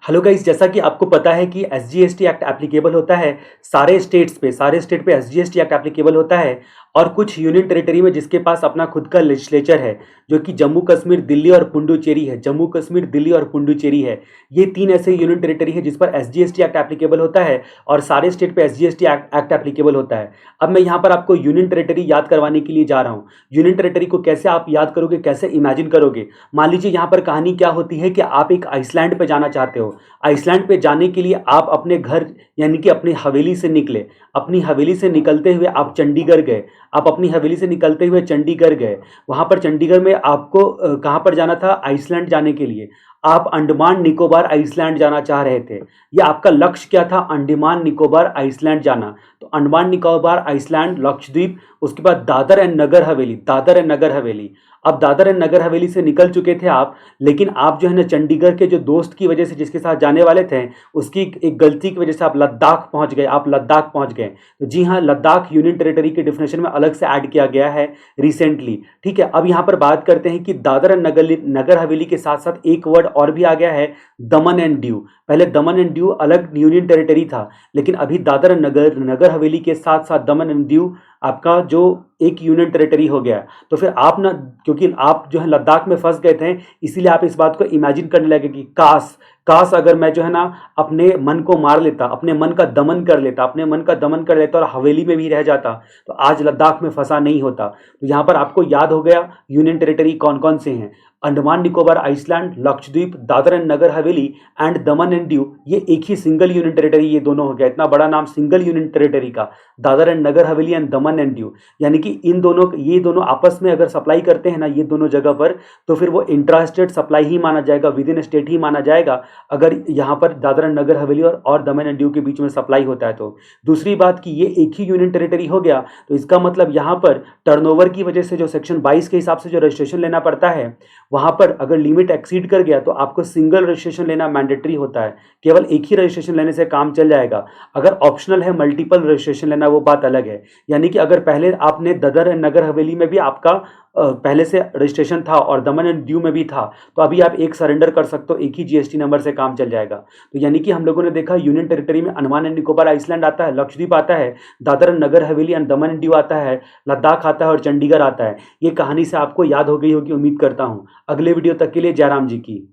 Hello guys, जैसा कि आपको पता है कि एसजीएसटी एक्ट एप्लीकेबल होता है सारे स्टेट पे एसजीएसटी एक्ट एप्लीकेबल होता है। और कुछ यूनियन टेरिटरी में जिसके पास अपना खुद का लेजिस्लेचर है, जो कि जम्मू कश्मीर, दिल्ली और पुडुचेरी है। जम्मू कश्मीर, दिल्ली और पुडुचेरी है। ये तीन ऐसे यूनियन टेरिटरी है जिस पर एसजीएसटी एक्ट एप्लीकेबल होता है और सारे स्टेट पे एसजीएसटी एक्ट एप्लीकेबल होता है। अब मैं यहाँ पर आपको यूनियन टेरिटरी याद करवाने के लिए जा रहा हूँ। यूनियन टेरिटरी को कैसे आप याद करोगे, कैसे इमेजिन करोगे। मान लीजिए यहाँ पर कहानी क्या होती है कि आप एक आइसलैंड पे जाना चाहते हो। आइसलैंड पे जाने के लिए आप अपने घर यानी कि अपनी हवेली से निकले। अपनी हवेली से निकलते हुए आप चंडीगढ़ गए। आप अपनी हवेली से निकलते हुए चंडीगढ़ गए। वहां पर चंडीगढ़ में आपको कहाँ पर जाना था? आइसलैंड जाने के लिए। आप अंडमान निकोबार आइसलैंड जाना चाह रहे थे। ये आपका लक्ष्य क्या था? अंडमान निकोबार आइसलैंड जाना। तो अंडमान निकोबार आइसलैंड, लक्षद्वीप, उसके बाद दादर एंड नगर हवेली। दादर एंड नगर हवेली। अब दादर एंड नगर हवेली से निकल चुके थे आप, लेकिन आप जो है ना चंडीगढ़ के जो दोस्त की वजह से जिसके साथ जाने वाले थे, उसकी एक गलती की वजह से आप लद्दाख पहुंच गए। आप लद्दाख पहुंच गए। तो जी हाँ, लद्दाख यूनियन टेरिटरी के डिफिनेशन में अलग से ऐड किया गया है रिसेंटली। ठीक है, अब यहाँ पर बात करते हैं कि दादर एंड नगर हवेली के साथ साथ एक वर्ड और भी आ गया है, दमन एंड दीव। पहले दमन एंड दीव अलग यूनियन टेरिटरी था, लेकिन अभी दादर एंड नगर हवेली के साथ साथ दमन एंड दीव आपका जो एक यूनियन टेरिटरी हो गया। तो फिर आप ना, क्योंकि आप जो है लद्दाख में फंस गए थे, इसीलिए आप इस बात को इमेजिन करने लगे कि काश काश अगर मैं जो है ना अपने मन को मार लेता, अपने मन का दमन कर लेता, अपने मन का दमन कर लेता और हवेली में भी रह जाता, तो आज लद्दाख में फंसा नहीं होता। तो यहाँ पर आपको याद हो गया यूनियन टेरिटरी कौन कौन से हैं। Andaman Nicobar Iceland, Lakshadweep, Dadar and Nagar Haveli and Daman and Diu, ये एक ही सिंगल यूनियन टेरिटरी ये दोनों हो गया। इतना बड़ा नाम सिंगल यूनियन टेरिटरी का, Dadar and Nagar Haveli and Daman and Diu. यानी कि ये दोनों आपस में अगर सप्लाई करते हैं ना, ये दोनों जगह पर, तो फिर वो इंट्रा स्टेट सप्लाई ही माना जाएगा, विद इन स्टेट ही माना जाएगा, अगर यहाँ पर दादर एंड नगर हवेली और दमन एंड दीव के बीच में सप्लाई होता है तो। दूसरी बात कि ये एक ही यूनियन टेरिटरी हो गया, तो इसका मतलब यहाँ पर टर्नओवर की वजह से जो सेक्शन 22 के हिसाब से जो रजिस्ट्रेशन लेना पड़ता है, वहां पर अगर लिमिट एक्सीड कर गया तो आपको सिंगल रजिस्ट्रेशन लेना मैंडेटरी होता है। केवल एक ही रजिस्ट्रेशन लेने से काम चल जाएगा। अगर ऑप्शनल है मल्टीपल रजिस्ट्रेशन लेना, वो बात अलग है। यानी कि अगर पहले आपने दादर एंड नगर हवेली में भी आपका पहले से रजिस्ट्रेशन था और दमन एंड दीव में भी था, तो अभी आप एक सरेंडर कर सकते हो, एक ही जीएसटी नंबर से काम चल जाएगा। तो यानी कि हम लोगों ने देखा यूनियन टेरिटरी में अंडमान एंड निकोबार आइसलैंड आता है, लक्षद्वीप आता है, Dadar and Nagar Haveli and Daman and Diu आता है, लद्दाख आता है और चंडीगढ़ आता है। ये कहानी से आपको याद हो गई होगी, उम्मीद करता हूँ। अगले वीडियो तक के लिए जयराम जी की।